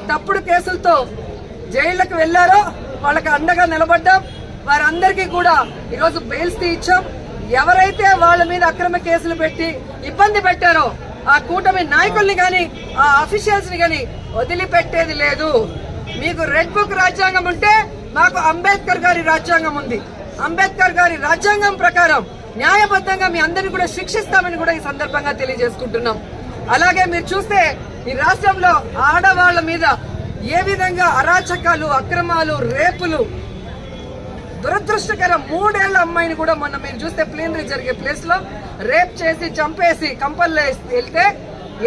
తప్పుడు కేసులతో జైళ్లకు వెళ్లారో వాళ్ళకి అండగా నిలబడ్డాం. వారందరికీ కూడా ఈరోజు బెయిల్స్ ఇచ్చాం. ఎవరైతే వాళ్ళ మీద అక్రమ కేసులు పెట్టి ఇబ్బంది పెట్టారో ఆ కూటమి నాయకుల్ని గాని ఆ అఫీషియల్స్ ని గాని వదిలిపెట్టేది లేదు. మీకు రెడ్ బుక్ రాజ్యాంగం ఉంటే మాకు అంబేద్కర్ గారి రాజ్యాంగం ఉంది. అంబేద్కర్ గారి రాజ్యాంగం ప్రకారం న్యాయబద్ధంగా మీ అందరినీ కూడా శిక్షిస్తామని కూడా ఈ సందర్భంగా తెలియజేసుకుంటున్నాం. అలాగే మీరు చూస్తే ఈ రాష్ట్రంలో ఆడవాళ్ల మీద ఏ విధంగా అరాచకాలు, అక్రమాలు, రేపులు, దురదృష్టకరం 3 ఏళ్ల అమ్మాయిని కూడా మొన్న మీరు చూస్తే ప్లీనరీ జరిగే ప్లేస్ లో రేప్ చేసి చంపేసి కంపల్లో వెళ్తే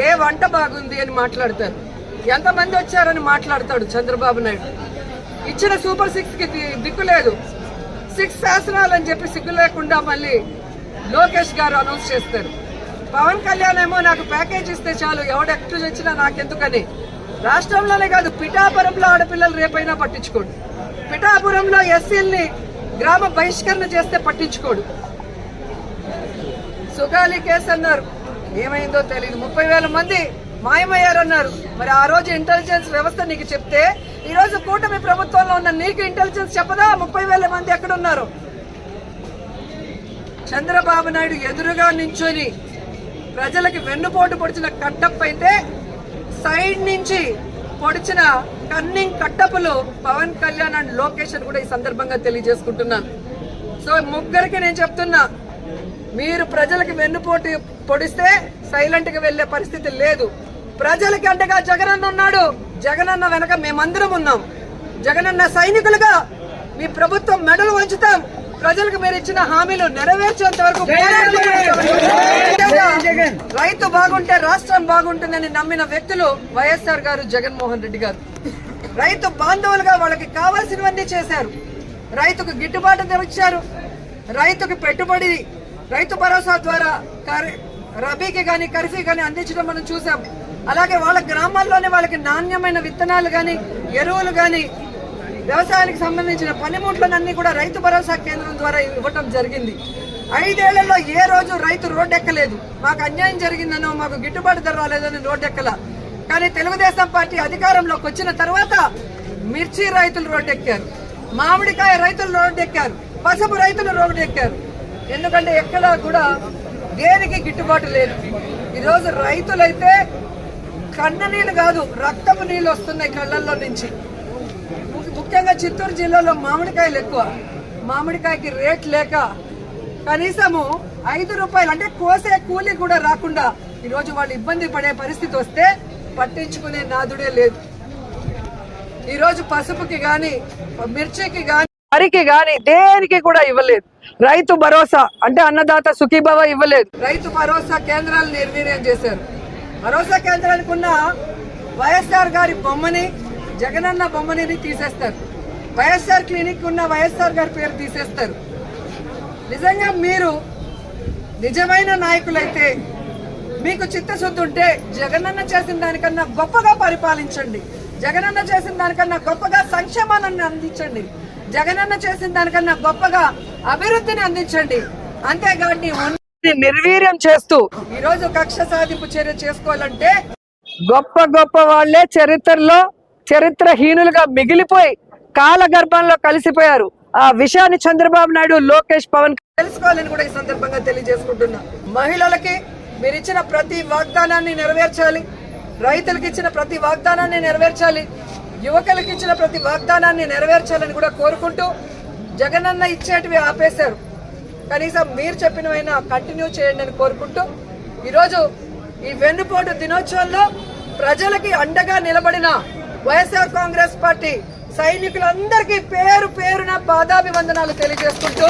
ఏ వంట బాగుంది అని మాట్లాడతారు. ఎంతమంది వచ్చారని మాట్లాడతాడు చంద్రబాబు నాయుడు. ఇచ్చిన సూపర్ 6 కి దిక్కు లేదు. 6 శాసనాలు అని చెప్పి సిగ్గు లేకుండా మళ్ళీ లోకేష్ గారు అనౌన్స్ చేస్తారు. పవన్ కళ్యాణ్ ఏమో నాకు ప్యాకేజ్ ఇస్తే చాలు, ఎవడెక్టు వచ్చినా నాకెందుకని. రాష్ట్రంలోనే కాదు, పిఠాపురంలో ఆడపిల్లలు రేపైనా పట్టించుకోడు. పిఠాపురంలో ఎస్సీల్ని గ్రామ బహిష్కరణ చేస్తే పట్టించుకోడు. సుగాలి కేసు అన్నారు, ఏమైందో తెలియదు. 30,000 మంది మాయమయ్యారన్నారు. మరి ఆ రోజు ఇంటెలిజెన్స్ వ్యవస్థ నీకు చెప్తే ఈ రోజు కూటమి ప్రభుత్వంలో ఉన్న నీకు ఇంటెలిజెన్స్ చెప్పదా 30,000 మంది ఎక్కడున్నారు? చంద్రబాబు నాయుడు ఎదురుగా నించొని ప్రజలకి వెన్నుపోటు పొడిచిన కట్టప్ అయితే సైడ్ నుంచి పొడిచిన కన్నింగ్ కట్టపులు పవన్ కళ్యాణ్ అండ్ లోకేష్ అని కూడా ఈ సందర్భంగా తెలియజేసుకుంటున్నాను. సో ముగ్గురికి నేను చెప్తున్నా, మీరు ప్రజలకి వెన్నుపోటు పొడిస్తే సైలెంట్ గా వెళ్లే పరిస్థితి లేదు. ప్రజలకి అంటగా జగనన్న ఉన్నాడు. జగనన్న వెనక మేమందరం ఉన్నాం. జగనన్న సైనికులుగా మీ ప్రభుత్వం మెడలు వంచుతాం. ప్రజలకు మీరు ఇచ్చిన హామీలు నెరవేర్చేంత వరకు రైతు బాగుంటే రాష్ట్రం బాగుంటుందని నమ్మిన వ్యక్తులు వైఎస్ఆర్ గారు, జగన్మోహన్ రెడ్డి గారు. రైతు బాంధవులుగా వాళ్ళకి కావాల్సినవన్నీ చేశారు. రైతుకు గిట్టుబాటు ధర ఇచ్చారు. రైతుకు పెట్టుబడి రైతు భరోసా ద్వారా రబీకి గాని ఖరీఫ్కి గాని అందించడం మనం చూసాం. అలాగే వాళ్ళ గ్రామాల్లోనే వాళ్ళకి నాణ్యమైన విత్తనాలు గాని ఎరువులు గాని వ్యవసాయానికి సంబంధించిన పనిముట్లన్నీ కూడా రైతు భరోసా కేంద్రం ద్వారా ఇవ్వటం జరిగింది. 5 ఏళ్లలో ఏ రోజు రైతు రోడ్డెక్కలేదు. మాకు అన్యాయం జరిగిందనో, మాకు గిట్టుబాటు ధర రాలేదని రోడ్డెక్కల. కానీ తెలుగుదేశం పార్టీ అధికారంలోకి వచ్చిన తర్వాత మిర్చి రైతులు రోడ్డెక్కారు, మామిడికాయ రైతులు రోడ్డెక్కారు, పసుపు రైతులు రోడ్డెక్కారు. ఎందుకంటే ఎక్కడా కూడా దేనికి గిట్టుబాటు లేదు. ఈరోజు రైతులైతే కన్న నీళ్లు కాదు, రక్తపు నీళ్లు వస్తున్నాయి కళ్ళల్లో నుంచి. ముఖ్యంగా చిత్తూరు జిల్లాలో మామిడికాయలు ఎక్కువ. మామిడికాయకి రేట్ లేక కనీసము 5 రూపాయలు అంటే కోసే కూలీ కూడా రాకుండా ఈరోజు వాళ్ళు ఇబ్బంది పడే పరిస్థితి వస్తే పట్టించుకునే నాదుడే లేదు. ఈరోజు పసుపుకి గాని, మిర్చికి గాని, వరికి గాని దేనికి కూడా ఇవ్వలేదు. రైతు భరోసా అంటే అన్నదాత సుఖీభవ ఇవ్వలేదు. రైతు భరోసా కేంద్రాలు నిర్వీర్యం చేశారు. భరోసా కేంద్రానికి ఉన్న వైఎస్ఆర్ గారి బొమ్మని, జగనన్న బొమ్మని తీసేస్తారు. వైఎస్ఆర్ క్లినిక్ ఉన్న వైఎస్ఆర్ గారి పేరు తీసేస్తారు. నిజంగా మీరు నిజమైన నాయకులైతే, మీకు చిత్తశుద్ధి ఉంటే జగనన్న చేసిన దానికన్నా గొప్పగా పరిపాలించండి. జగనన్న చేసిన దానికన్నా గొప్పగా సంక్షేమాన్ని అందించండి. జగనన్న చేసిన దానికన్నా గొప్పగా అభివృద్ధిని అందించండి. అంతేగాని నిర్వీర్యం చేస్తూ ఈరోజు కక్ష సాధింపు చర్య చేసుకోవాలంటే గొప్ప గొప్ప వాళ్లే చరిత్రలో చరిత్రహీనులుగా మిగిలిపోయి కాలగర్భంలో కలిసిపోయారు. ఆ విషయాన్ని చంద్రబాబు నాయుడు, లోకేష్, పవన్ తెలుసుకోవాలని కూడా ఈ సందర్భంగా తెలియజేసుకుంటున్నా. మహిళలకి మీరు ఇచ్చిన ప్రతి వాగ్దానాన్ని నెరవేర్చాలి. రైతులకు ఇచ్చిన ప్రతి వాగ్దానాన్ని నెరవేర్చాలి. యువకులకు ఇచ్చిన ప్రతి వాగ్దానాన్ని నెరవేర్చాలని కూడా కోరుకుంటూ, జగనన్న ఇచ్చేటివి ఆపేశారు. కనీసం మీరు చెప్పినవైనా కంటిన్యూ చేయండి అని కోరుకుంటూ, ఈరోజు ఈ వెన్నుపోటు దినోత్సవంలో ప్రజలకి అండగా నిలబడిన వైఎస్ఆర్ కాంగ్రెస్ పార్టీ సైనికులందరికీ పేరు పేరున పాదాభివందనాలు తెలియజేసుకుంటూ,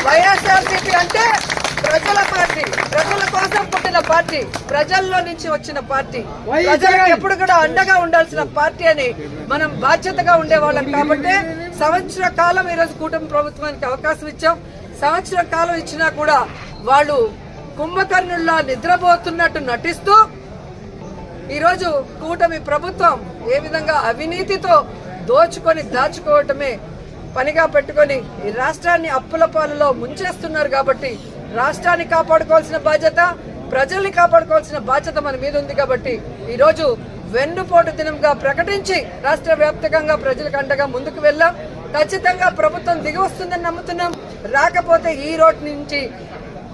వైఎస్ఆర్సీపీ అంటే ప్రజల పార్టీ, ప్రజల కోసం పుట్టిన పార్టీ, ప్రజల్లో నుంచి వచ్చిన పార్టీ, ప్రజలకు ఎప్పుడు కూడా అండగా ఉండాల్సిన పార్టీ అని మనం బాధ్యతగా ఉండేవాళ్ళం. కాబట్టి సంవత్సర కాలం ఈరోజు కూటమి ప్రభుత్వానికి అవకాశం ఇచ్చాం. సంవత్సర కాలం ఇచ్చినా కూడా వాళ్ళు కుంభకర్ణుల్లా నిద్రపోతున్నట్టు నటిస్తూ ఈరోజు కూటమి ప్రభుత్వం ఏ విధంగా అవినీతితో దోచుకొని దాచుకోవటమే పనిగా పెట్టుకొని ఈ రాష్ట్రాన్ని అప్పుల పాలలో ముంచేస్తున్నారు. కాబట్టి రాష్ట్రాన్ని కాపాడుకోవాల్సిన బాధ్యత, ప్రజల్ని కాపాడుకోవాల్సిన బాధ్యత మన మీద ఉంది. కాబట్టి ఈరోజు వెన్నుపోటు దినంగా ప్రకటించి రాష్ట్ర వ్యాప్తంగా ప్రజలకు అండగా ముందుకు వెళ్ళాం. ఖచ్చితంగా ప్రభుత్వం దిగి వస్తుందని నమ్ముతున్నాం. రాకపోతే ఈ రోడ్ నుంచి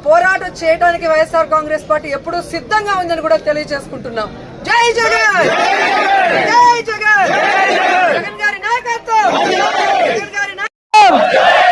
పోరాటం చేయడానికి వైఎస్ఆర్ కాంగ్రెస్ పార్టీ ఎప్పుడూ సిద్ధంగా ఉందని కూడా తెలియజేసుకుంటున్నాం. జై జగన్.